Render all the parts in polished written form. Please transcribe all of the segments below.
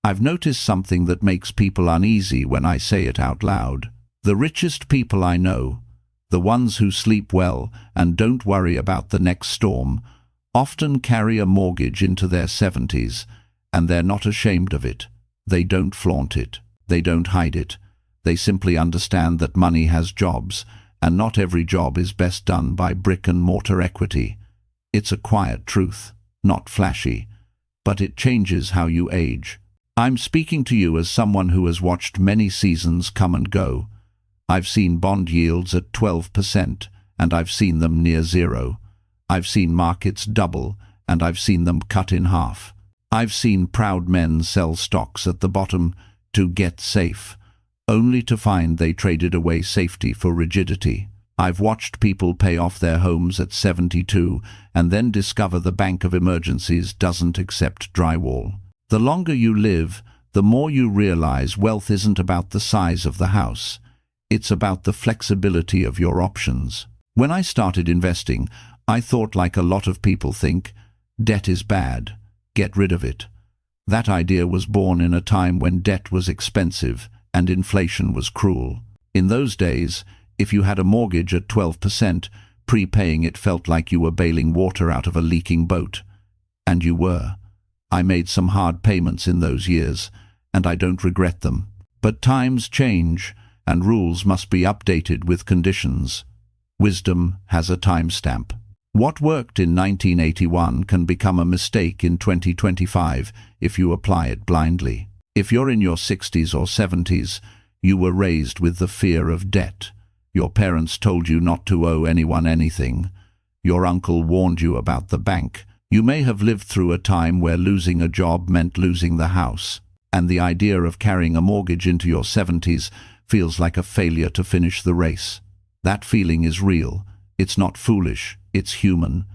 I've noticed something that makes people uneasy when I say it out loud. The richest people I know, the ones who sleep well and don't worry about the next storm, often carry a mortgage into their 70s, and they're not ashamed of it. They don't flaunt it. They don't hide it. They simply understand that money has jobs, and not every job is best done by brick-and-mortar equity. It's a quiet truth, not flashy, but it changes how you age. I'm speaking to you as someone who has watched many seasons come and go. I've seen bond yields at 12%, and I've seen them near zero. I've seen markets double, and I've seen them cut in half. I've seen proud men sell stocks at the bottom to get safe, only to find they traded away safety for rigidity. I've watched people pay off their homes at 72 and then discover the Bank of Emergencies doesn't accept drywall. The longer you live, the more you realize wealth isn't about the size of the house. It's about the flexibility of your options. When I started investing, I thought, like a lot of people think, debt is bad. Get rid of it. That idea was born in a time when debt was expensive and inflation was cruel. In those days, if you had a mortgage at 12%, prepaying it felt like you were bailing water out of a leaking boat. And you were. I made some hard payments in those years, and I don't regret them. But times change, and rules must be updated with conditions. Wisdom has a timestamp. What worked in 1981 can become a mistake in 2025 if you apply it blindly. If you're in your 60s or 70s, you were raised with the fear of debt. Your parents told you not to owe anyone anything. Your uncle warned you about the bank. You may have lived through a time where losing a job meant losing the house, and the idea of carrying a mortgage into your 70s feels like a failure to finish the race. That feeling is real. It's not foolish. It's human.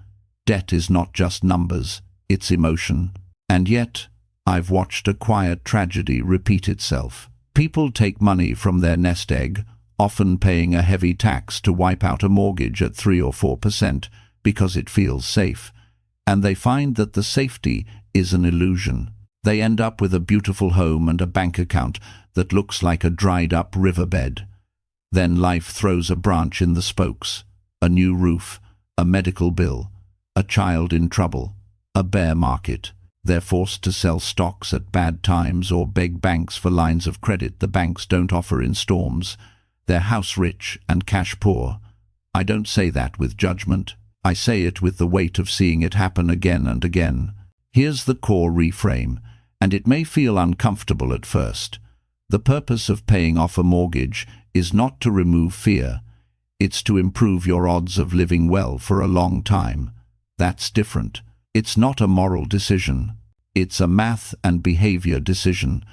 Debt is not just numbers. It's emotion. And yet, I've watched a quiet tragedy repeat itself. People take money from their nest egg, often paying a heavy tax to wipe out a mortgage at 3 or 4% because it feels safe. And they find that the safety is an illusion. They end up with a beautiful home and a bank account that looks like a dried-up riverbed. Then life throws a branch in the spokes. A new roof, a medical bill, a child in trouble, a bear market. They're forced to sell stocks at bad times or beg banks for lines of credit the banks don't offer in storms. They're house rich and cash poor. I don't say that with judgment. I say it with the weight of seeing it happen again and again. Here's the core reframe, and it may feel uncomfortable at first. The purpose of paying off a mortgage is not to remove fear. It's to improve your odds of living well for a long time. That's different. It's not a moral decision. It's a math and behavior decision.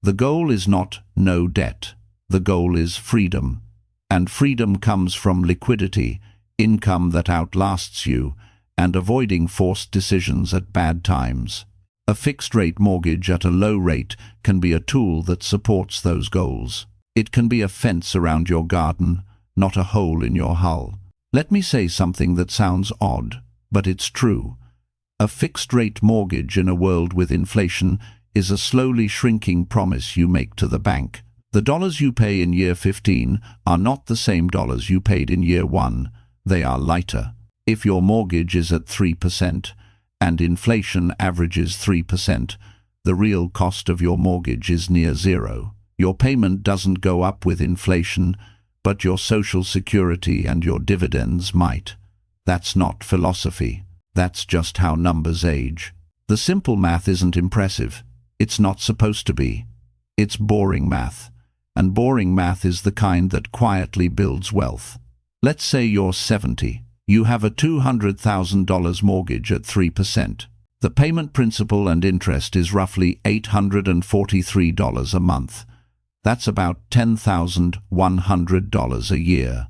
The goal is not no debt. The goal is freedom. And freedom comes from liquidity, income that outlasts you, and avoiding forced decisions at bad times. A fixed-rate mortgage at a low rate can be a tool that supports those goals. It can be a fence around your garden, not a hole in your hull. Let me say something that sounds odd, but it's true. A fixed-rate mortgage in a world with inflation is a slowly shrinking promise you make to the bank. The dollars you pay in year 15 are not the same dollars you paid in year 1. They are lighter. If your mortgage is at 3% and inflation averages 3%, the real cost of your mortgage is near zero. Your payment doesn't go up with inflation, but your social security and your dividends might. That's not philosophy. That's just how numbers age. The simple math isn't impressive. It's not supposed to be. It's boring math. And boring math is the kind that quietly builds wealth. Let's say you're 70. You have a $200,000 mortgage at 3%. The payment principal and interest is roughly $843 a month. That's about $10,100 a year.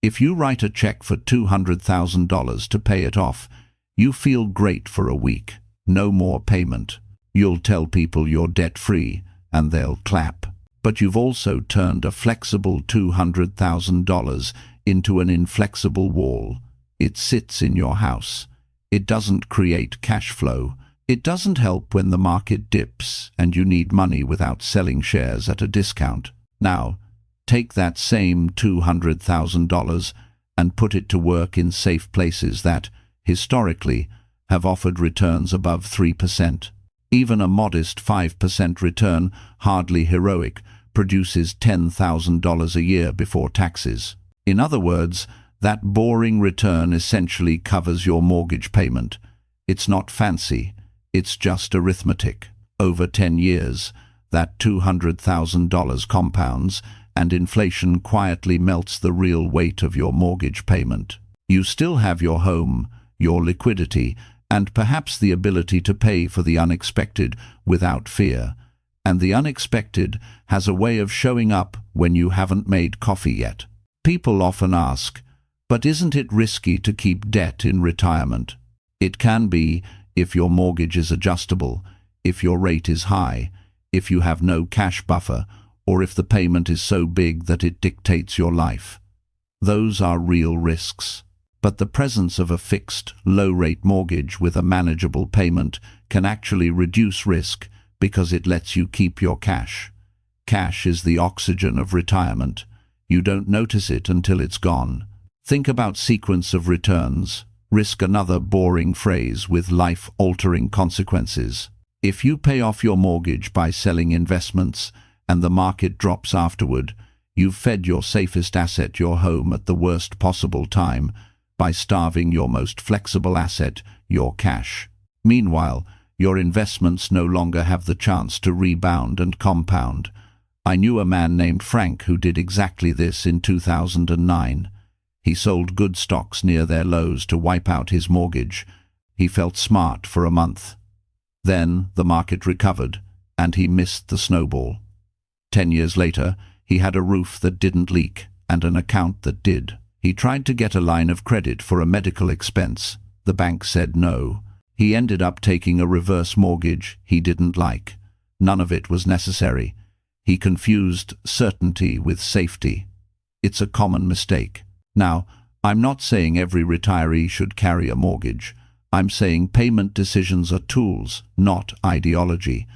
If you write a check for $200,000 to pay it off, you feel great for a week. No more payment. You'll tell people you're debt-free, and they'll clap. But you've also turned a flexible $200,000 into an inflexible wall. It sits in your house. It doesn't create cash flow. It doesn't help when the market dips and you need money without selling shares at a discount. Now, take that same $200,000 and put it to work in safe places that, historically, have offered returns above 3%. Even a modest 5% return, hardly heroic, produces $10,000 a year before taxes. In other words, that boring return essentially covers your mortgage payment. It's not fancy, it's just arithmetic. Over 10 years, that $200,000 compounds, and inflation quietly melts the real weight of your mortgage payment. You still have your home, your liquidity, and perhaps the ability to pay for the unexpected without fear. And the unexpected has a way of showing up when you haven't made coffee yet. People often ask, but isn't it risky to keep debt in retirement? It can be if your mortgage is adjustable, if your rate is high, if you have no cash buffer, or if the payment is so big that it dictates your life. Those are real risks. But the presence of a fixed, low-rate mortgage with a manageable payment can actually reduce risk because it lets you keep your cash. Cash is the oxygen of retirement. You don't notice it until it's gone. Think about sequence of returns. Risk another boring phrase with life-altering consequences. If you pay off your mortgage by selling investments and the market drops afterward, you've fed your safest asset, your home, at the worst possible time by starving your most flexible asset, your cash. Meanwhile, your investments no longer have the chance to rebound and compound. I knew a man named Frank who did exactly this in 2009. He sold good stocks near their lows to wipe out his mortgage. He felt smart for a month. Then the market recovered, and he missed the snowball. 10 years later, he had a roof that didn't leak and an account that did. He tried to get a line of credit for a medical expense. The bank said no. He ended up taking a reverse mortgage he didn't like. None of it was necessary. He confused certainty with safety. It's a common mistake. Now, I'm not saying every retiree should carry a mortgage. I'm saying payment decisions are tools, not ideology.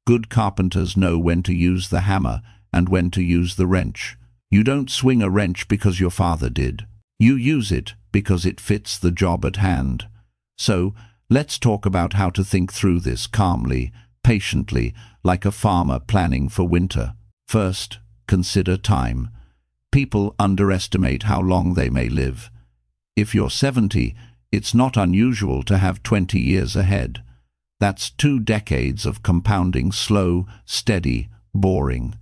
Good carpenters know when to use the hammer and when to use the wrench. You don't swing a wrench because your father did. You use it because it fits the job at hand. So, let's talk about how to think through this calmly, patiently, like a farmer planning for winter. First, consider time. People underestimate how long they may live. If you're 70, it's not unusual to have 20 years ahead. That's 2 decades of compounding slow, steady, boring.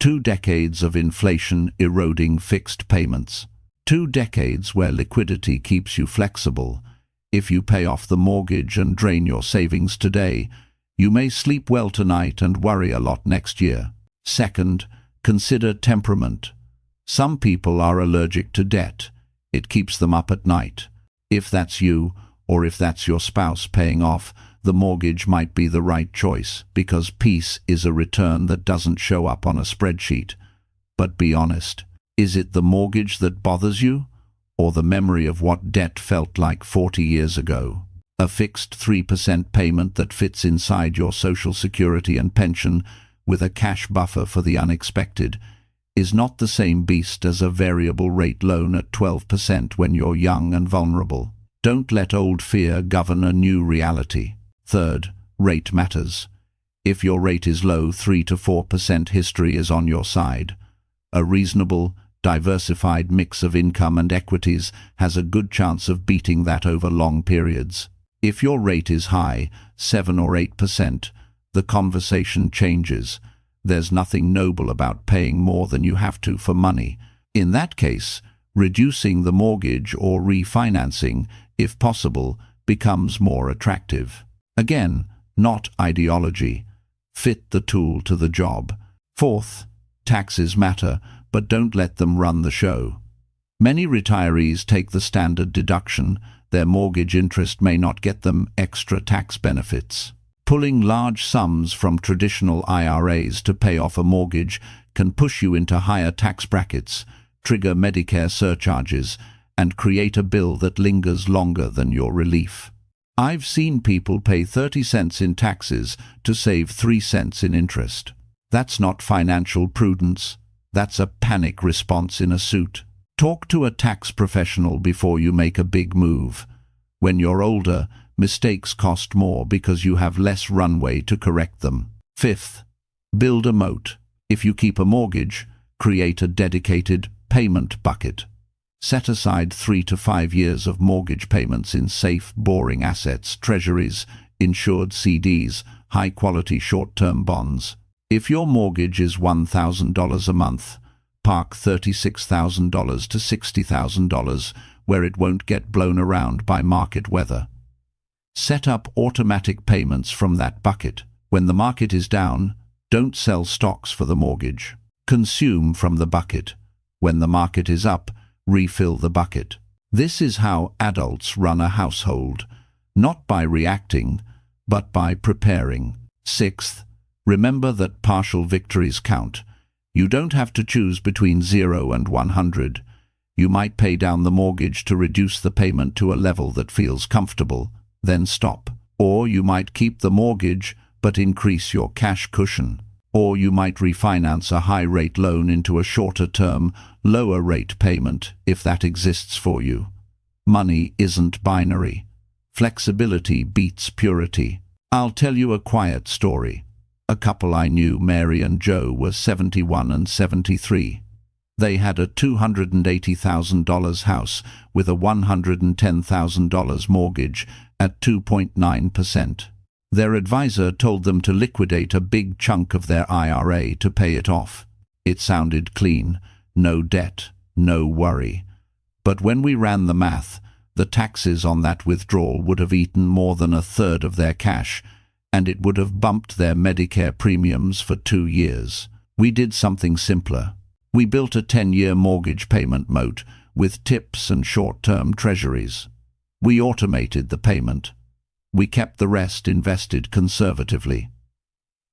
2 decades of inflation eroding fixed payments. 2 decades where liquidity keeps you flexible. If you pay off the mortgage and drain your savings today, you may sleep well tonight and worry a lot next year. Second, consider temperament. Some people are allergic to debt. It keeps them up at night. If that's you, or if that's your spouse paying off, the mortgage might be the right choice, because peace is a return that doesn't show up on a spreadsheet. But be honest, is it the mortgage that bothers you, or the memory of what debt felt like 40 years ago? A fixed 3% payment that fits inside your Social Security and pension with a cash buffer for the unexpected is not the same beast as a variable rate loan at 12% when you're young and vulnerable. Don't let old fear govern a new reality. Third, rate matters. If your rate is low, 3 to 4% history is on your side. A reasonable, diversified mix of income and equities has a good chance of beating that over long periods. If your rate is high, 7 or 8%, the conversation changes. There's nothing noble about paying more than you have to for money. In that case, reducing the mortgage or refinancing, if possible, becomes more attractive. Again, not ideology. Fit the tool to the job. Fourth, taxes matter, but don't let them run the show. Many retirees take the standard deduction. Their mortgage interest may not get them extra tax benefits. Pulling large sums from traditional IRAs to pay off a mortgage can push you into higher tax brackets, trigger Medicare surcharges, and create a bill that lingers longer than your relief. I've seen people pay 30 cents in taxes to save 3 cents in interest. That's not financial prudence. That's a panic response in a suit. Talk to a tax professional before you make a big move. When you're older, mistakes cost more because you have less runway to correct them. Fifth, build a moat. If you keep a mortgage, create a dedicated payment bucket. Set aside 3 to 5 years of mortgage payments in safe, boring assets, treasuries, insured CDs, high-quality short-term bonds. If your mortgage is $1,000 a month, park $36,000 to $60,000 where it won't get blown around by market weather. Set up automatic payments from that bucket. When the market is down, don't sell stocks for the mortgage. Consume from the bucket. When the market is up, refill the bucket. This is how adults run a household, not by reacting, but by preparing. Sixth, remember that partial victories count. You don't have to choose between 0 and 100. You might pay down the mortgage to reduce the payment to a level that feels comfortable, then stop. Or you might keep the mortgage but increase your cash cushion. Or you might refinance a high-rate loan into a shorter-term, lower-rate payment if that exists for you. Money isn't binary. Flexibility beats purity. I'll tell you a quiet story. A couple I knew, Mary and Joe, were 71 and 73. They had a $280,000 house with a $110,000 mortgage at 2.9%. Their advisor told them to liquidate a big chunk of their IRA to pay it off. It sounded clean, no debt, no worry. But when we ran the math, the taxes on that withdrawal would have eaten more than a third of their cash, and it would have bumped their Medicare premiums for 2 years. We did something simpler. We built a 10-year mortgage payment moat with tips and short-term treasuries. We automated the payment. We kept the rest invested conservatively.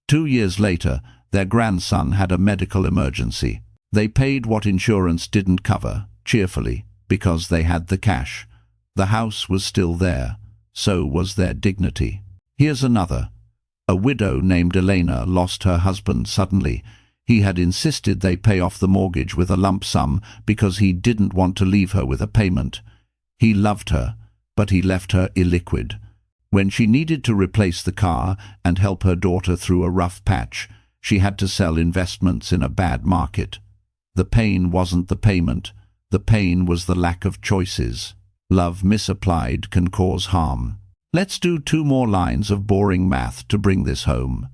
2 years later, their grandson had a medical emergency. They paid what insurance didn't cover, cheerfully, because they had the cash. The house was still there. So was their dignity. Here's another. A widow named Elena lost her husband suddenly. He had insisted they pay off the mortgage with a lump sum because he didn't want to leave her with a payment. He loved her, but he left her illiquid. When she needed to replace the car and help her daughter through a rough patch, she had to sell investments in a bad market. The pain wasn't the payment. The pain was the lack of choices. Love misapplied can cause harm. Let's do 2 more lines of boring math to bring this home.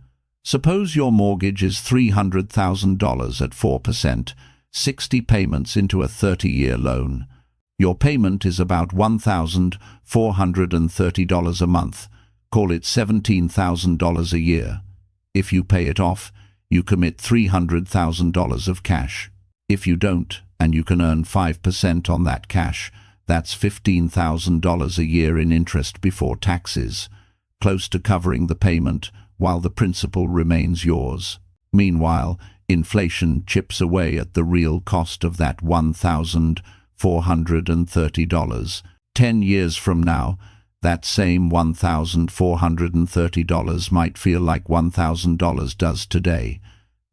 Suppose your mortgage is $300,000 at 4%, 60 payments into a 30-year loan. Your payment is about $1,430 a month. Call it $17,000 a year. If you pay it off, you commit $300,000 of cash. If you don't, and you can earn 5% on that cash, that's $15,000 a year in interest before taxes, close to covering the payment while the principal remains yours. Meanwhile, inflation chips away at the real cost of that $1,430. 10 years from now, that same $1,430 might feel like $1,000 does today.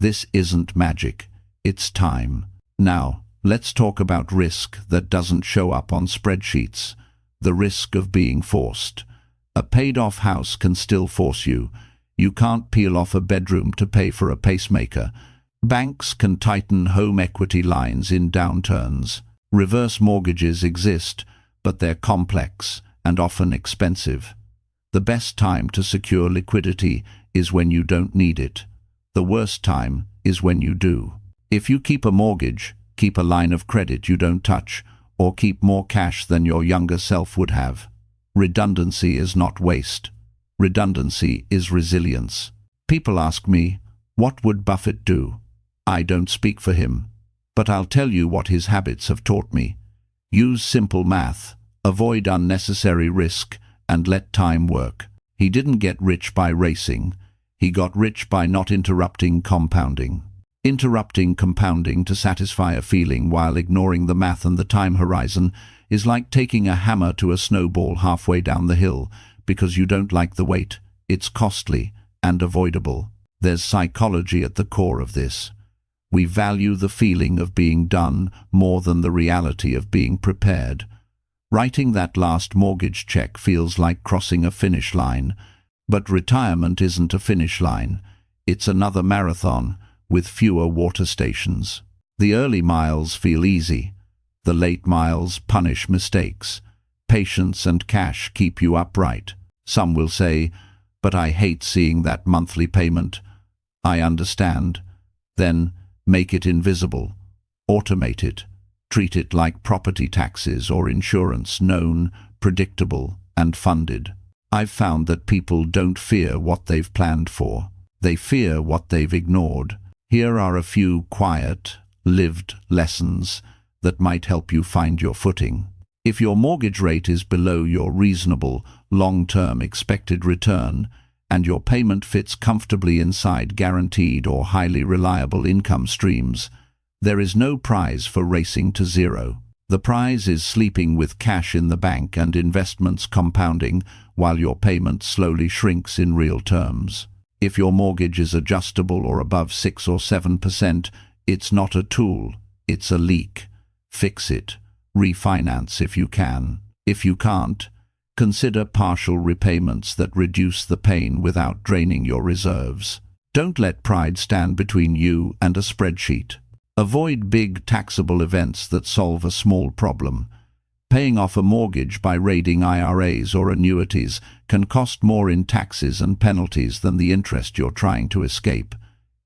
This isn't magic, it's time. Now, let's talk about risk that doesn't show up on spreadsheets. The risk of being forced. A paid-off house can still force you. You can't peel off a bedroom to pay for a pacemaker. Banks can tighten home equity lines in downturns. Reverse mortgages exist, but they're complex and often expensive. The best time to secure liquidity is when you don't need it. The worst time is when you do. If you keep a mortgage, keep a line of credit you don't touch, or keep more cash than your younger self would have. Redundancy is not waste. Redundancy is resilience. People ask me, what would Buffett do? I don't speak for him, but I'll tell you what his habits have taught me. Use simple math, avoid unnecessary risk, and let time work. He didn't get rich by racing. He got rich by not interrupting compounding. Interrupting compounding to satisfy a feeling while ignoring the math and the time horizon is like taking a hammer to a snowball halfway down the hill, because you don't like the wait. It's costly and avoidable. There's psychology at the core of this. We value the feeling of being done more than the reality of being prepared. Writing that last mortgage check feels like crossing a finish line, but retirement isn't a finish line. It's another marathon with fewer water stations. The early miles feel easy. The late miles punish mistakes. Patience and cash keep you upright. Some will say, "But I hate seeing that monthly payment." I understand. Then make it invisible. Automate it. Treat it like property taxes or insurance, known, predictable, and funded. I've found that people don't fear what they've planned for. They fear what they've ignored. Here are a few quiet, lived lessons that might help you find your footing. If your mortgage rate is below your reasonable, long-term expected return, and your payment fits comfortably inside guaranteed or highly reliable income streams, there is no prize for racing to zero. The prize is sleeping with cash in the bank and investments compounding while your payment slowly shrinks in real terms. If your mortgage is adjustable or above 6 or 7%, it's not a tool, it's a leak. Fix it. Refinance if you can. If you can't, consider partial repayments that reduce the pain without draining your reserves. Don't let pride stand between you and a spreadsheet. Avoid big taxable events that solve a small problem. Paying off a mortgage by raiding IRAs or annuities can cost more in taxes and penalties than the interest you're trying to escape.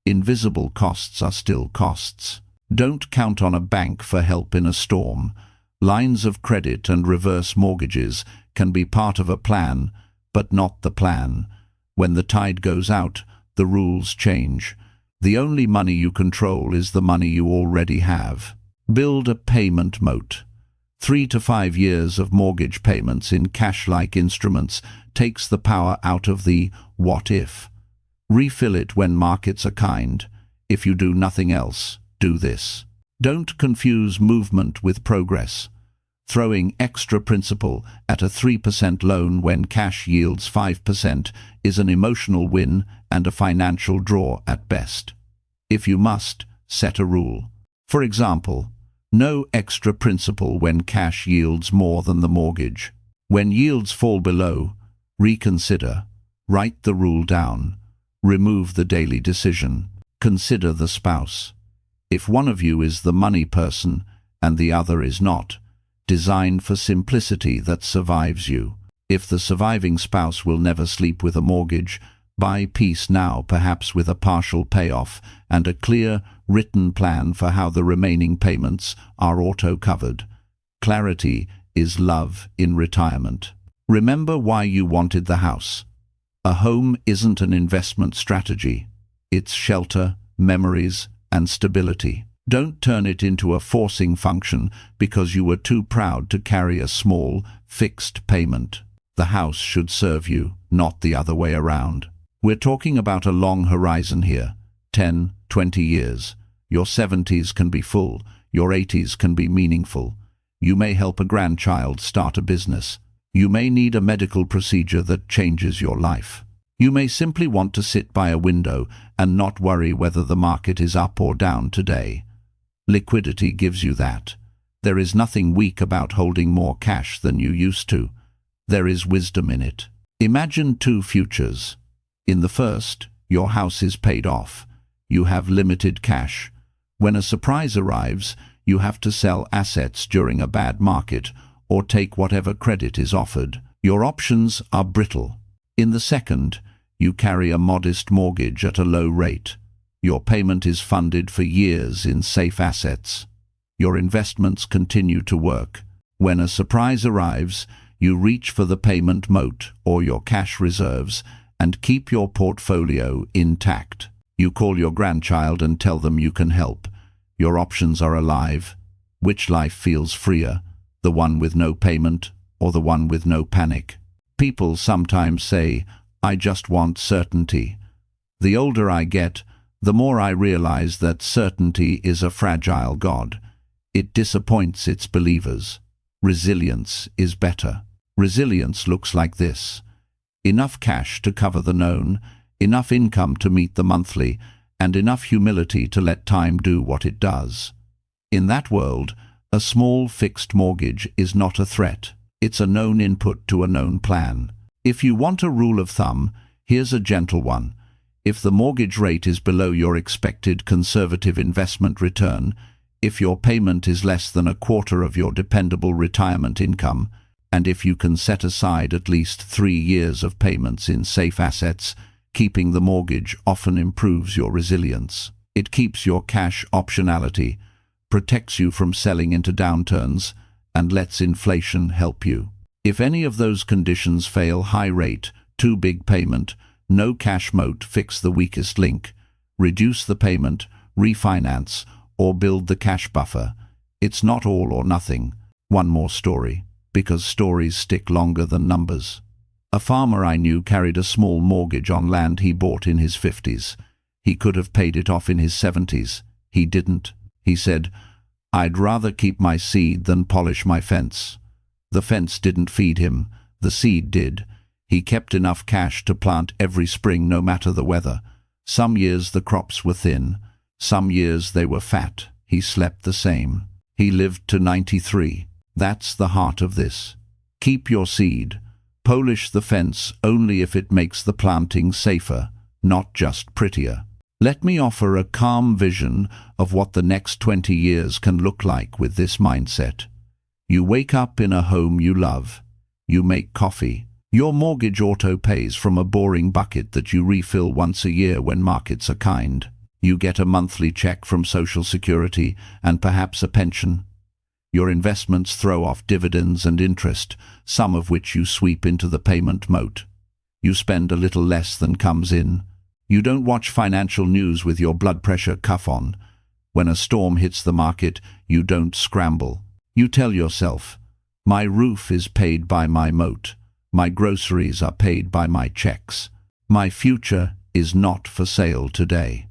Invisible costs are still costs. Don't count on a bank for help in a storm. Lines of credit and reverse mortgages can be part of a plan, but not the plan. When the tide goes out, the rules change. The only money you control is the money you already have. Build a payment moat. 3 to 5 years of mortgage payments in cash-like instruments takes the power out of the what if. Refill it when markets are kind. If you do nothing else, do this. Don't confuse movement with progress. Throwing extra principal at a 3% loan when cash yields 5% is an emotional win and a financial draw at best. If you must, set a rule. For example, no extra principal when cash yields more than the mortgage. When yields fall below, reconsider. Write the rule down. Remove the daily decision. Consider the spouse. If one of you is the money person and the other is not, design for simplicity that survives you. If the surviving spouse will never sleep with a mortgage, buy peace now, perhaps with a partial payoff and a clear, written plan for how the remaining payments are auto-covered. Clarity is love in retirement. Remember why you wanted the house. A home isn't an investment strategy. It's shelter, memories, and stability. Don't turn it into a forcing function because you were too proud to carry a small, fixed payment. The house should serve you, not the other way around. We're talking about a long horizon here. 10, 20 years. Your 70s can be full. Your 80s can be meaningful. You may help a grandchild start a business. You may need a medical procedure that changes your life. You may simply want to sit by a window and not worry whether the market is up or down today. Liquidity gives you that. There is nothing weak about holding more cash than you used to. There is wisdom in it. Imagine 2 futures. In the first, your house is paid off. You have limited cash. When a surprise arrives, you have to sell assets during a bad market or take whatever credit is offered. Your options are brittle. In the second, you carry a modest mortgage at a low rate. Your payment is funded for years in safe assets. Your investments continue to work. When a surprise arrives, you reach for the payment moat or your cash reserves and keep your portfolio intact. You call your grandchild and tell them you can help. Your options are alive. Which life feels freer, the one with no payment or the one with no panic? People sometimes say, "I just want certainty." The older I get, the more I realize that certainty is a fragile god. It disappoints its believers. Resilience is better. Resilience looks like this. Enough cash to cover the known, enough income to meet the monthly, and enough humility to let time do what it does. In that world, a small fixed mortgage is not a threat. It's a known input to a known plan. If you want a rule of thumb, here's a gentle one. If the mortgage rate is below your expected conservative investment return, if your payment is less than a quarter of your dependable retirement income, and if you can set aside at least 3 years of payments in safe assets, keeping the mortgage often improves your resilience. It keeps your cash optionality, protects you from selling into downturns, and lets inflation help you. If any of those conditions fail, high rate, too big payment, no cash moat, fix the weakest link, reduce the payment, refinance, or build the cash buffer. It's not all or nothing. One more story, because stories stick longer than numbers. A farmer I knew carried a small mortgage on land he bought in his 50s. He could have paid it off in his 70s. He didn't. He said, "I'd rather keep my seed than polish my fence." The fence didn't feed him. The seed did. He kept enough cash to plant every spring no matter the weather. Some years the crops were thin. Some years they were fat. He slept the same. He lived to 93. That's the heart of this. Keep your seed. Polish the fence only if it makes the planting safer, not just prettier. Let me offer a calm vision of what the next 20 years can look like with this mindset. You wake up in a home you love. You make coffee. Your mortgage auto-pays from a boring bucket that you refill once a year when markets are kind. You get a monthly check from Social Security and perhaps a pension. Your investments throw off dividends and interest, some of which you sweep into the payment moat. You spend a little less than comes in. You don't watch financial news with your blood pressure cuff on. When a storm hits the market, you don't scramble. You tell yourself, "My roof is paid by my moat. My groceries are paid by my checks. My future is not for sale today."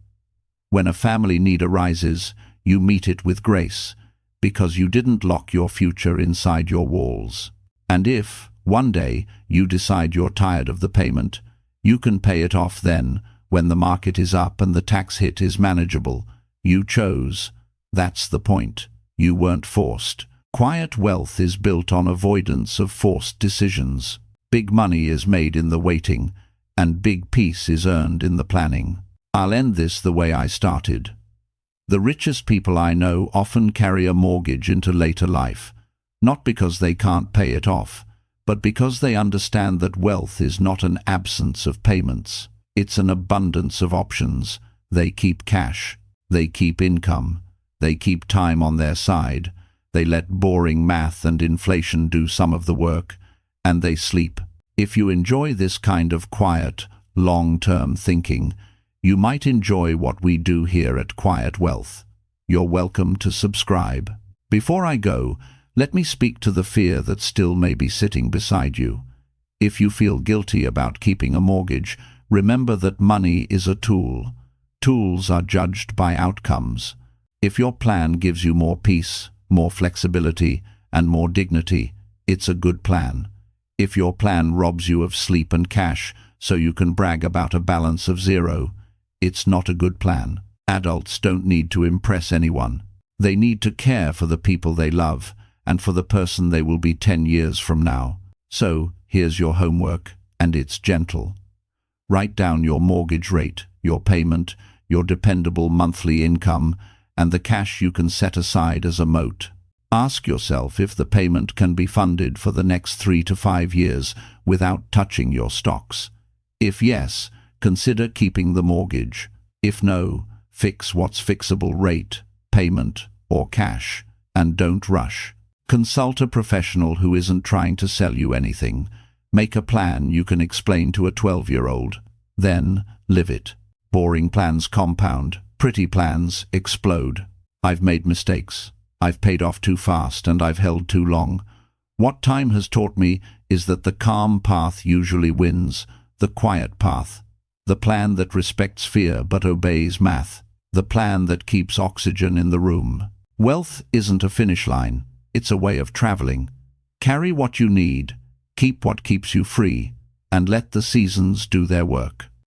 When a family need arises, you meet it with grace, because you didn't lock your future inside your walls. And if, one day, you decide you're tired of the payment, you can pay it off then, when the market is up and the tax hit is manageable. You chose. That's the point. You weren't forced. Quiet wealth is built on avoidance of forced decisions. Big money is made in the waiting, and big peace is earned in the planning. I'll end this the way I started. The richest people I know often carry a mortgage into later life, not because they can't pay it off, but because they understand that wealth is not an absence of payments. It's an abundance of options. They keep cash. They keep income. They keep time on their side. They let boring math and inflation do some of the work, and they sleep. If you enjoy this kind of quiet, long-term thinking, you might enjoy what we do here at Quiet Wealth. You're welcome to subscribe. Before I go, let me speak to the fear that still may be sitting beside you. If you feel guilty about keeping a mortgage, remember that money is a tool. Tools are judged by outcomes. If your plan gives you more peace, more flexibility, and more dignity, it's a good plan. If your plan robs you of sleep and cash so you can brag about a balance of zero, it's not a good plan. Adults don't need to impress anyone. They need to care for the people they love and for the person they will be 10 years from now. So, here's your homework, and it's gentle. Write down your mortgage rate, your payment, your dependable monthly income, and the cash you can set aside as a moat. Ask yourself if the payment can be funded for the next 3 to 5 years without touching your stocks. If yes, consider keeping the mortgage. If no, fix what's fixable: rate, payment, or cash, and don't rush. Consult a professional who isn't trying to sell you anything. Make a plan you can explain to a 12-year-old. Then live it. Boring plans compound. Pretty plans explode. I've made mistakes. I've paid off too fast and I've held too long. What time has taught me is that the calm path usually wins, the quiet path. The plan that respects fear but obeys math. The plan that keeps oxygen in the room. Wealth isn't a finish line. It's a way of traveling. Carry what you need. Keep what keeps you free. and let the seasons do their work.